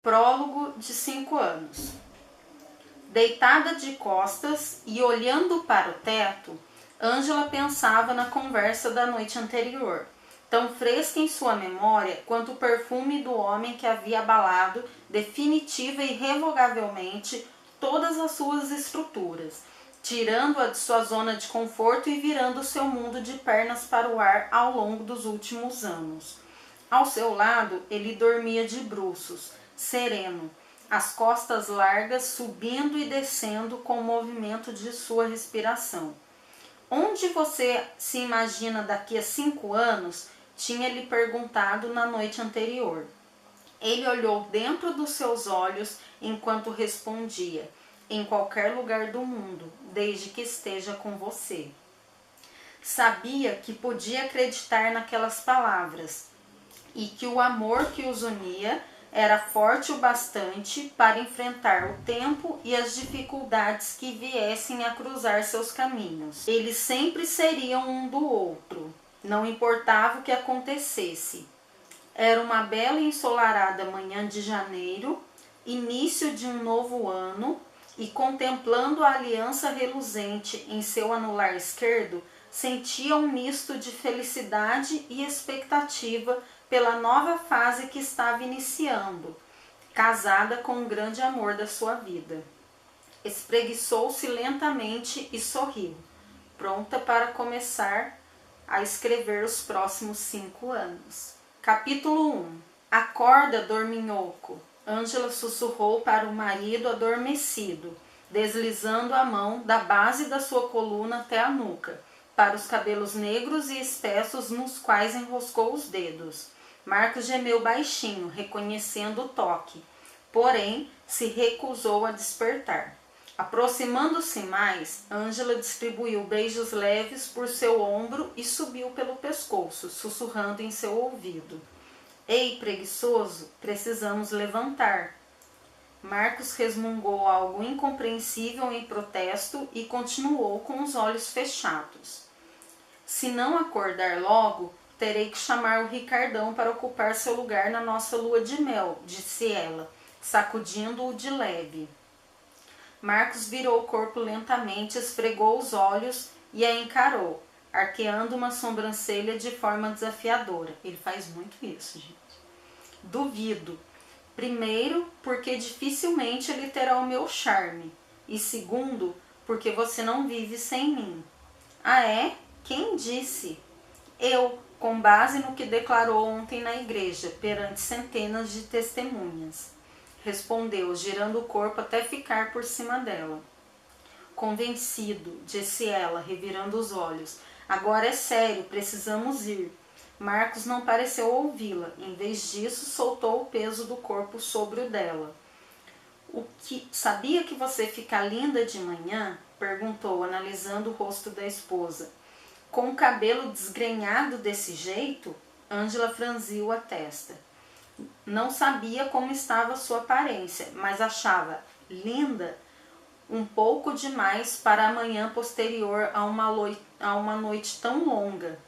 Prólogo de 5 anos. Deitada de costas e olhando para o teto, Ângela pensava na conversa da noite anterior, tão fresca em sua memória quanto o perfume do homem que havia abalado definitiva e irrevogavelmente todas as suas estruturas, tirando-a de sua zona de conforto e virando seu mundo de pernas para o ar ao longo dos últimos anos. Ao seu lado, ele dormia de bruços, sereno, as costas largas subindo e descendo com o movimento de sua respiração. Onde você se imagina daqui a 5 anos? Tinha-lhe perguntado na noite anterior. Ele olhou dentro dos seus olhos enquanto respondia: em qualquer lugar do mundo, desde que esteja com você. Sabia que podia acreditar naquelas palavras e que o amor que os unia era forte o bastante para enfrentar o tempo e as dificuldades que viessem a cruzar seus caminhos. Eles sempre seriam um do outro, não importava o que acontecesse. Era uma bela e ensolarada manhã de janeiro, início de um novo ano, e contemplando a aliança reluzente em seu anular esquerdo, sentia um misto de felicidade e expectativa pela nova fase que estava iniciando, casada com o grande amor da sua vida. Espreguiçou-se lentamente e sorriu, pronta para começar a escrever os próximos 5 anos. Capítulo 1. Acorda, dorminhoco, Ângela sussurrou para o marido adormecido, deslizando a mão da base da sua coluna até a nuca, para os cabelos negros e espessos nos quais enroscou os dedos. Marcos gemeu baixinho, reconhecendo o toque, porém se recusou a despertar. Aproximando-se mais, Ângela distribuiu beijos leves por seu ombro e subiu pelo pescoço, sussurrando em seu ouvido: Ei, preguiçoso, precisamos levantar. Marcos resmungou algo incompreensível em protesto e continuou com os olhos fechados. Se não acordar logo, terei que chamar o Ricardão para ocupar seu lugar na nossa lua de mel, disse ela, sacudindo-o de leve. Marcos virou o corpo lentamente, esfregou os olhos e a encarou, arqueando uma sobrancelha de forma desafiadora. Ele faz muito isso, gente. Duvido. Primeiro, porque dificilmente ele terá o meu charme. E segundo, porque você não vive sem mim. Ah, é? Quem disse? Eu, com base no que declarou ontem na igreja, perante centenas de testemunhas. Respondeu, girando o corpo até ficar por cima dela. Convencido, disse ela, revirando os olhos. Agora é sério, precisamos ir. Marcos não pareceu ouvi-la. Em vez disso, soltou o peso do corpo sobre o dela. Sabia que você fica linda de manhã? Perguntou, analisando o rosto da esposa. Com o cabelo desgrenhado desse jeito? Ângela franziu a testa. Não sabia como estava sua aparência, mas achava linda um pouco demais para a manhã posterior a uma noite tão longa,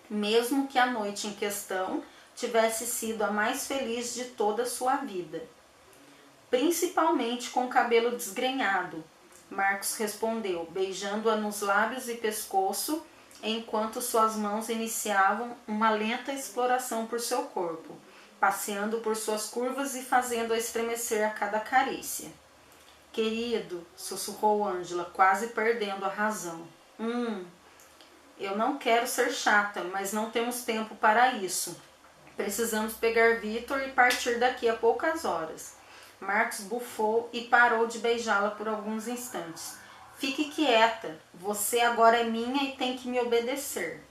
mesmo que a noite em questão tivesse sido a mais feliz de toda a sua vida. Principalmente com o cabelo desgrenhado, Marcos respondeu, beijando-a nos lábios e pescoço, enquanto suas mãos iniciavam uma lenta exploração por seu corpo, passeando por suas curvas e fazendo-a estremecer a cada carícia. Querido, sussurrou Ângela, quase perdendo a razão. Eu não quero ser chata, mas não temos tempo para isso. Precisamos pegar Vitor e partir daqui a poucas horas. Marcos bufou e parou de beijá-la por alguns instantes. Fique quieta, você agora é minha e tem que me obedecer.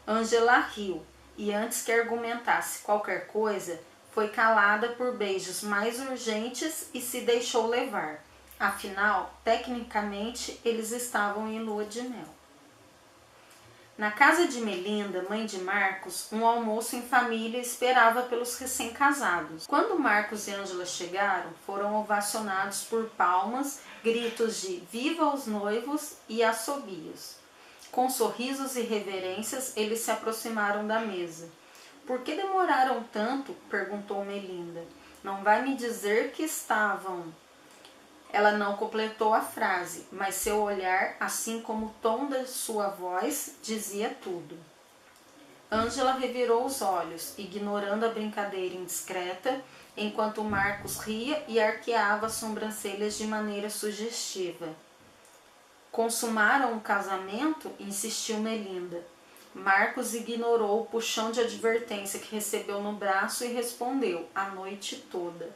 Ângela riu e antes que argumentasse qualquer coisa, foi calada por beijos mais urgentes e se deixou levar. Afinal, tecnicamente, eles estavam em lua de mel. Na casa de Melinda, mãe de Marcos, um almoço em família esperava pelos recém-casados. Quando Marcos e Ângela chegaram, foram ovacionados por palmas, gritos de viva os noivos e assobios. Com sorrisos e reverências, eles se aproximaram da mesa. Por que demoraram tanto? Perguntou Melinda. Não vai me dizer que estavam... Ela não completou a frase, mas seu olhar, assim como o tom da sua voz, dizia tudo. Ângela revirou os olhos, ignorando a brincadeira indiscreta, enquanto Marcos ria e arqueava as sobrancelhas de maneira sugestiva. Consumaram o casamento? Insistiu Melinda. Marcos ignorou o puxão de advertência que recebeu no braço e respondeu: a noite toda.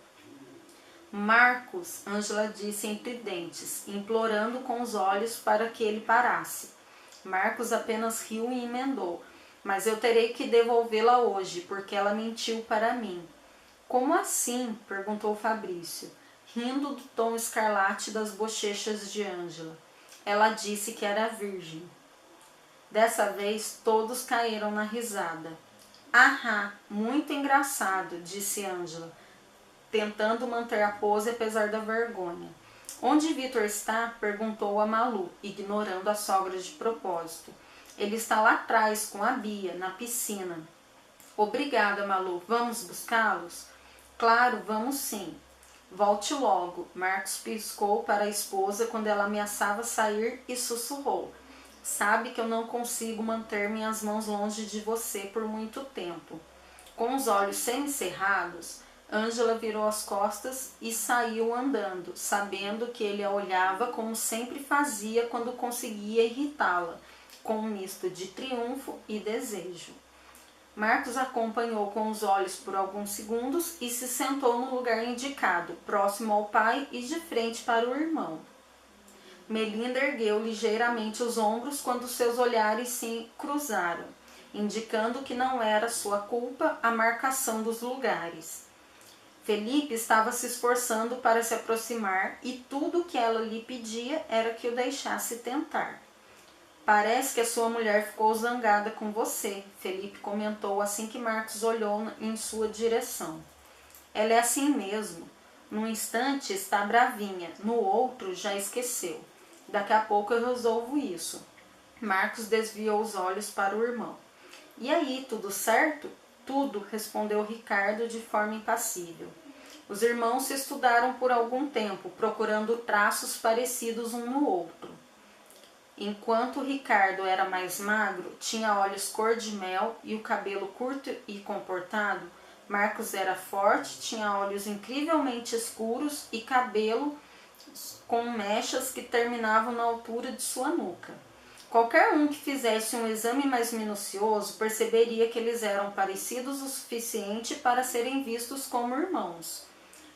Marcos, Ângela disse entre dentes, implorando com os olhos para que ele parasse. Marcos apenas riu e emendou: mas eu terei que devolvê-la hoje, porque ela mentiu para mim. Como assim? Perguntou Fabrício, rindo do tom escarlate das bochechas de Ângela. Ela disse que era virgem. Dessa vez todos caíram na risada. Ahá, muito engraçado, disse Ângela, tentando manter a pose apesar da vergonha. Onde Vitor está? Perguntou a Malu, ignorando a sogra de propósito. Ele está lá atrás com a Bia, na piscina. Obrigada, Malu. Vamos buscá-los? Claro, vamos sim. Volte logo. Marcos piscou para a esposa quando ela ameaçava sair e sussurrou. Sabe que eu não consigo manter minhas mãos longe de você por muito tempo. Com os olhos semicerrados, Ângela virou as costas e saiu andando, sabendo que ele a olhava como sempre fazia quando conseguia irritá-la, com um misto de triunfo e desejo. Marcos acompanhou com os olhos por alguns segundos e se sentou no lugar indicado, próximo ao pai e de frente para o irmão. Melinda ergueu ligeiramente os ombros quando seus olhares se cruzaram, indicando que não era sua culpa a marcação dos lugares. Felipe estava se esforçando para se aproximar e tudo o que ela lhe pedia era que o deixasse tentar. Parece que a sua mulher ficou zangada com você, Felipe comentou assim que Marcos olhou em sua direção. Ela é assim mesmo. Num instante está bravinha, no outro já esqueceu. Daqui a pouco eu resolvo isso. Marcos desviou os olhos para o irmão. E aí, tudo certo? Tudo, respondeu Ricardo de forma impassível. Os irmãos se estudaram por algum tempo, procurando traços parecidos um no outro. Enquanto Ricardo era mais magro, tinha olhos cor de mel e o cabelo curto e comportado, Marcos era forte, tinha olhos incrivelmente escuros e cabelo com mechas que terminavam na altura de sua nuca. Qualquer um que fizesse um exame mais minucioso perceberia que eles eram parecidos o suficiente para serem vistos como irmãos.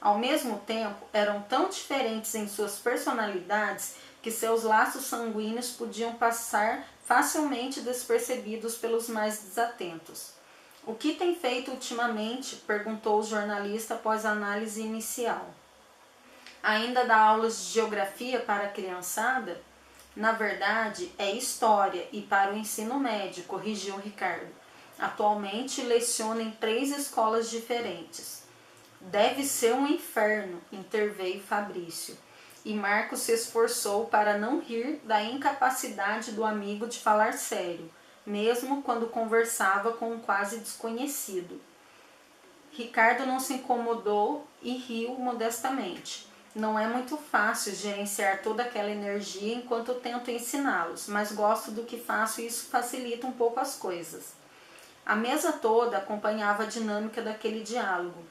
Ao mesmo tempo, eram tão diferentes em suas personalidades que seus laços sanguíneos podiam passar facilmente despercebidos pelos mais desatentos. O que tem feito ultimamente? Perguntou o jornalista após a análise inicial. Ainda dá aulas de geografia para a criançada? Na verdade, é história e para o ensino médio, corrigiu Ricardo. Atualmente leciona em 3 escolas diferentes. Deve ser um inferno, interveio Fabrício. E Marcos se esforçou para não rir da incapacidade do amigo de falar sério, mesmo quando conversava com um quase desconhecido. Ricardo não se incomodou e riu modestamente. Não é muito fácil gerenciar toda aquela energia enquanto tento ensiná-los, mas gosto do que faço e isso facilita um pouco as coisas. A mesa toda acompanhava a dinâmica daquele diálogo,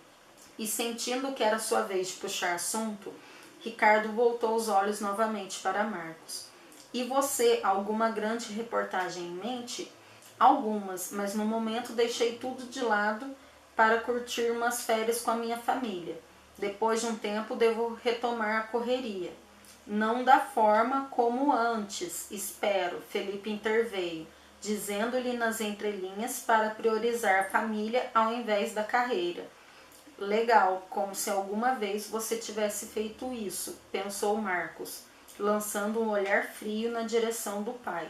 e sentindo que era sua vez de puxar assunto, Ricardo voltou os olhos novamente para Marcos. E você, alguma grande reportagem em mente? Algumas, mas no momento deixei tudo de lado para curtir umas férias com a minha família. Depois de um tempo devo retomar a correria. Não da forma como antes, espero, Felipe interveio, dizendo-lhe nas entrelinhas para priorizar a família ao invés da carreira. Legal, como se alguma vez você tivesse feito isso, pensou Marcos, lançando um olhar frio na direção do pai.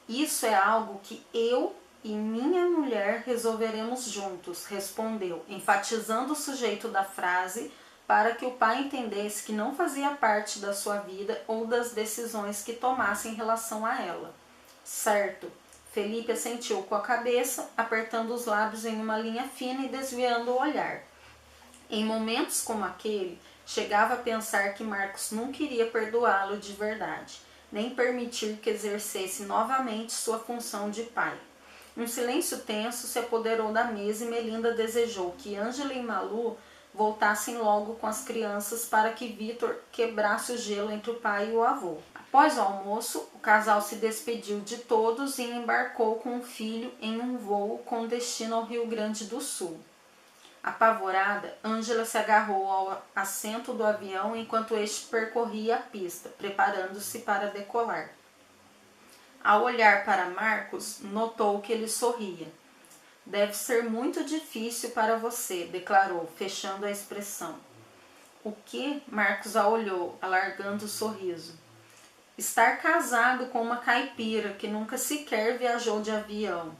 Isso é algo que eu e minha mulher resolveremos juntos, respondeu, enfatizando o sujeito da frase para que o pai entendesse que não fazia parte da sua vida ou das decisões que tomasse em relação a ela. Certo. Felipe assentiu com a cabeça, apertando os lábios em uma linha fina e desviando o olhar. Em momentos como aquele, chegava a pensar que Marcos nunca iria perdoá-lo de verdade, nem permitir que exercesse novamente sua função de pai. Um silêncio tenso se apoderou da mesa e Melinda desejou que Ângela e Malu voltassem logo com as crianças para que Vitor quebrasse o gelo entre o pai e o avô. Após o almoço, o casal se despediu de todos e embarcou com o filho em um voo com destino ao Rio Grande do Sul. Apavorada, Ângela se agarrou ao assento do avião enquanto este percorria a pista, preparando-se para decolar. Ao olhar para Marcos, notou que ele sorria. Deve ser muito difícil para você, declarou, fechando a expressão. O que? Marcos a olhou, alargando o sorriso. Estar casado com uma caipira que nunca sequer viajou de avião.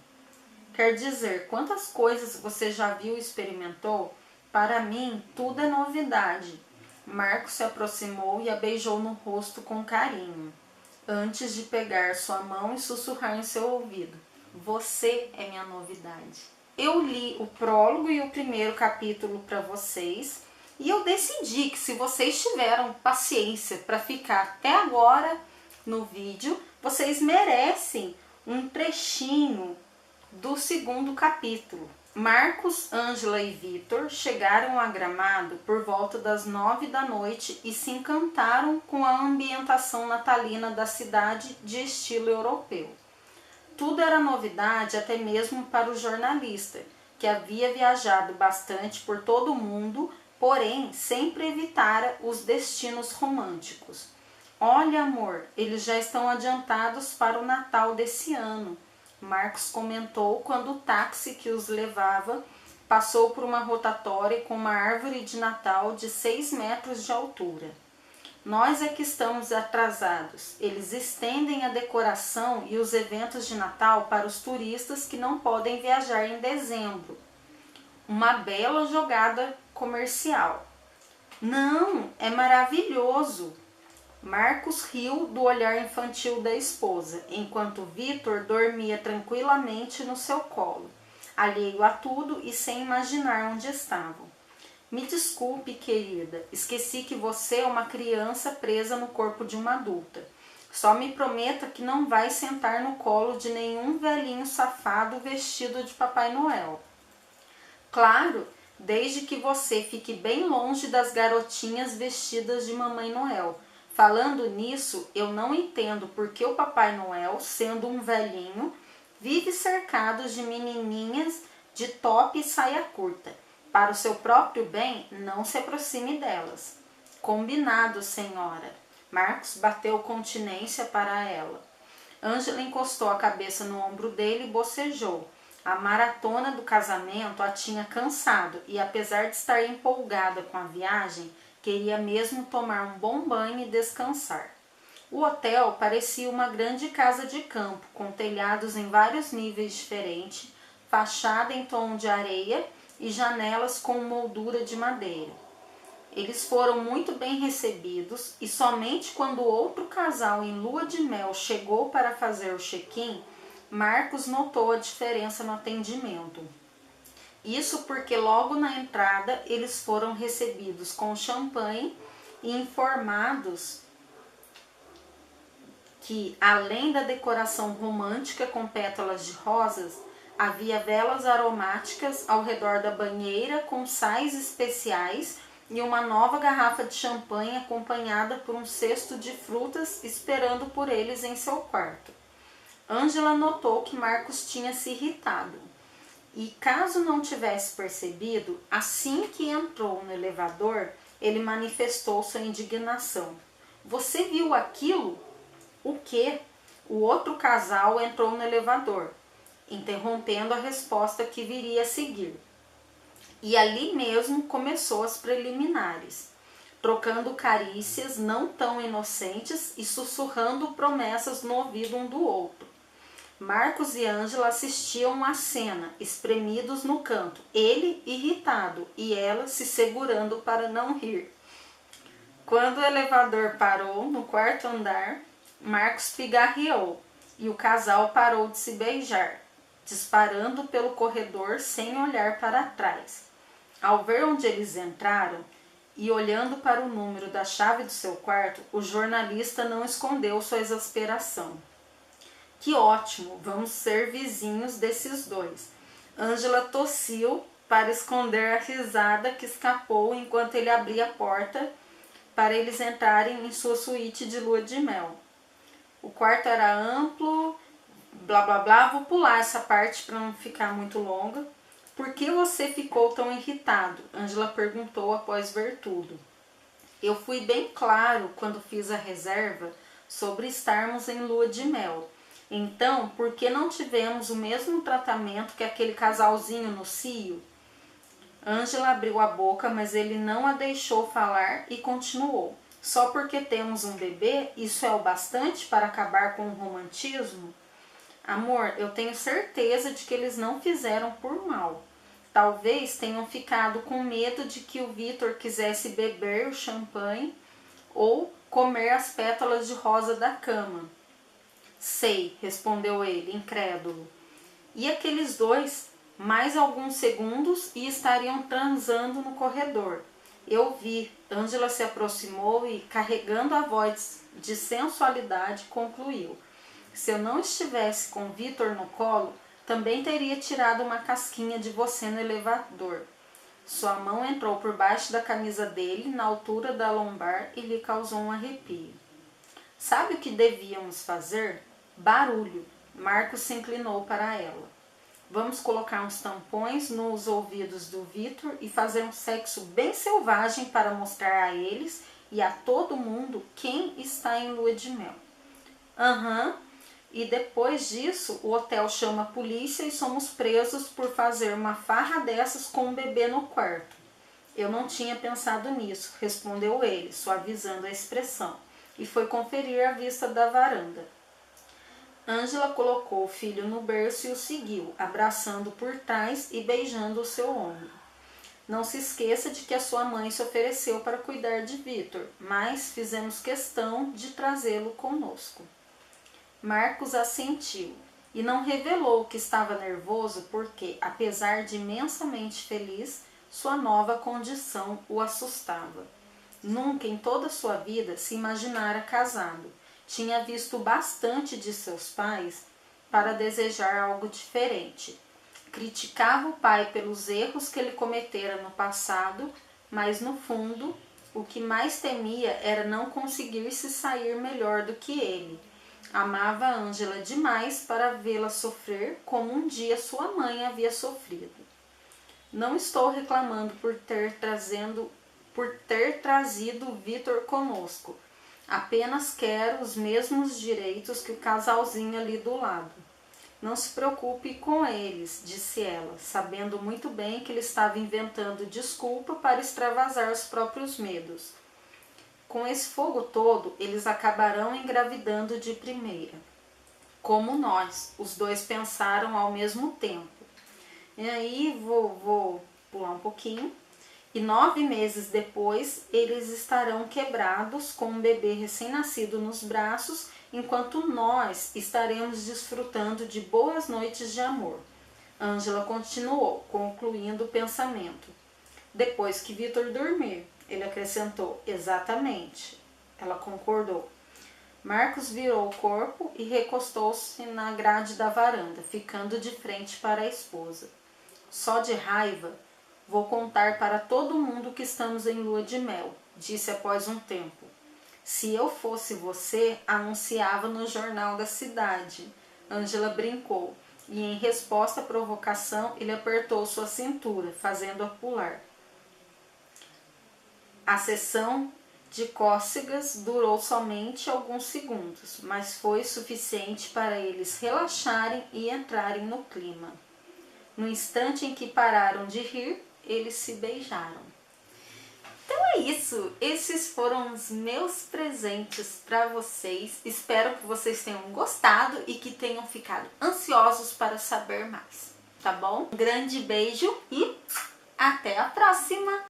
Quer dizer, quantas coisas você já viu e experimentou? Para mim, tudo é novidade. Marcos se aproximou e a beijou no rosto com carinho, antes de pegar sua mão e sussurrar em seu ouvido. Você é minha novidade. Eu li o prólogo e o primeiro capítulo para vocês e eu decidi que se vocês tiveram paciência para ficar até agora no vídeo, vocês merecem um trechinho do segundo capítulo. Marcos, Ângela e Vitor chegaram a Gramado por volta das 9 da noite e se encantaram com a ambientação natalina da cidade de estilo europeu. Tudo era novidade até mesmo para o jornalista, que havia viajado bastante por todo o mundo, porém sempre evitara os destinos românticos. Olha, amor, eles já estão adiantados para o Natal desse ano, Marcos comentou quando o táxi que os levava passou por uma rotatória com uma árvore de Natal de 6 metros de altura. Nós é que estamos atrasados. Eles estendem a decoração e os eventos de Natal para os turistas que não podem viajar em dezembro. Uma bela jogada comercial. Não, é maravilhoso. Marcos riu do olhar infantil da esposa, enquanto Vitor dormia tranquilamente no seu colo, alheio a tudo e sem imaginar onde estavam. Me desculpe, querida, esqueci que você é uma criança presa no corpo de uma adulta. Só me prometa que não vai sentar no colo de nenhum velhinho safado vestido de Papai Noel. Claro, desde que você fique bem longe das garotinhas vestidas de Mamãe Noel. Falando nisso, eu não entendo por que o Papai Noel, sendo um velhinho, vive cercado de menininhas de top e saia curta. Para o seu próprio bem, não se aproxime delas. Combinado, senhora. Marcos bateu continência para ela. Ângela encostou a cabeça no ombro dele e bocejou. A maratona do casamento a tinha cansado e, apesar de estar empolgada com a viagem, queria mesmo tomar um bom banho e descansar. O hotel parecia uma grande casa de campo, com telhados em vários níveis diferentes, fachada em tom de areia e janelas com moldura de madeira. Eles foram muito bem recebidos e somente quando outro casal em lua de mel chegou para fazer o check-in, Marcos notou a diferença no atendimento. Isso porque logo na entrada eles foram recebidos com champanhe e informados que, além da decoração romântica com pétalas de rosas, havia velas aromáticas ao redor da banheira com sais especiais e uma nova garrafa de champanhe acompanhada por um cesto de frutas esperando por eles em seu quarto. Ângela notou que Marcos tinha se irritado. E caso não tivesse percebido, assim que entrou no elevador, ele manifestou sua indignação. Você viu aquilo? O quê? O outro casal entrou no elevador, interrompendo a resposta que viria a seguir. E ali mesmo começou as preliminares, trocando carícias não tão inocentes e sussurrando promessas no ouvido um do outro. Marcos e Ângela assistiam à cena, espremidos no canto, ele irritado e ela se segurando para não rir. Quando o elevador parou no quarto andar, Marcos pigarreou e o casal parou de se beijar, disparando pelo corredor sem olhar para trás. Ao ver onde eles entraram e olhando para o número da chave do seu quarto, o jornalista não escondeu sua exasperação. Que ótimo, vamos ser vizinhos desses dois. Ângela tossiu para esconder a risada que escapou enquanto ele abria a porta para eles entrarem em sua suíte de lua de mel. O quarto era amplo, blá blá blá, vou pular essa parte para não ficar muito longa. Por que você ficou tão irritado? Ângela perguntou após ver tudo. Eu fui bem claro quando fiz a reserva sobre estarmos em lua de mel. Então, por que não tivemos o mesmo tratamento que aquele casalzinho no cio? Ângela abriu a boca, mas ele não a deixou falar e continuou. Só porque temos um bebê, isso é o bastante para acabar com o romantismo? Amor, eu tenho certeza de que eles não fizeram por mal. Talvez tenham ficado com medo de que o Vitor quisesse beber o champanhe ou comer as pétalas de rosa da cama. Sei, respondeu ele, incrédulo. E aqueles dois, mais alguns segundos e estariam transando no corredor. Eu vi. Ângela se aproximou e, carregando a voz de sensualidade, concluiu. Se eu não estivesse com Vitor no colo, também teria tirado uma casquinha de você no elevador. Sua mão entrou por baixo da camisa dele, na altura da lombar, e lhe causou um arrepio. Sabe o que devíamos fazer? Barulho. Marcos se inclinou para ela. Vamos colocar uns tampões nos ouvidos do Vitor e fazer um sexo bem selvagem para mostrar a eles e a todo mundo quem está em lua de mel. Aham. E depois disso, o hotel chama a polícia e somos presos por fazer uma farra dessas com um bebê no quarto. Eu não tinha pensado nisso, respondeu ele, suavizando a expressão, e foi conferir a vista da varanda. Ângela colocou o filho no berço e o seguiu, abraçando por trás e beijando o seu ombro. Não se esqueça de que a sua mãe se ofereceu para cuidar de Vitor, mas fizemos questão de trazê-lo conosco. Marcos assentiu e não revelou que estava nervoso porque, apesar de imensamente feliz, sua nova condição o assustava. Nunca em toda sua vida se imaginara casado. Tinha visto bastante de seus pais para desejar algo diferente. Criticava o pai pelos erros que ele cometera no passado, mas no fundo, o que mais temia era não conseguir se sair melhor do que ele. Amava Ângela demais para vê-la sofrer como um dia sua mãe havia sofrido. Não estou reclamando por ter trazido Vitor conosco. Apenas quero os mesmos direitos que o casalzinho ali do lado. Não se preocupe com eles, disse ela, sabendo muito bem que ele estava inventando desculpa para extravasar os próprios medos. Com esse fogo todo, eles acabarão engravidando de primeira. Como nós, os dois pensaram ao mesmo tempo. E aí, vou pular um pouquinho. E 9 meses depois, eles estarão quebrados com um bebê recém-nascido nos braços, enquanto nós estaremos desfrutando de boas noites de amor. Ângela continuou, concluindo o pensamento. Depois que Vitor dormir, ele acrescentou, exatamente. Ela concordou. Marcos virou o corpo e recostou-se na grade da varanda, ficando de frente para a esposa. Só de raiva, vou contar para todo mundo que estamos em lua de mel, disse após um tempo. Se eu fosse você, anunciava no jornal da cidade. Ângela brincou, e em resposta à provocação, ele apertou sua cintura, fazendo-a pular. A sessão de cócegas durou somente alguns segundos, mas foi suficiente para eles relaxarem e entrarem no clima. No instante em que pararam de rir, eles se beijaram. Então é isso, esses foram os meus presentes para vocês. Espero que vocês tenham gostado e que tenham ficado ansiosos para saber mais, tá bom? Um grande beijo e até a próxima!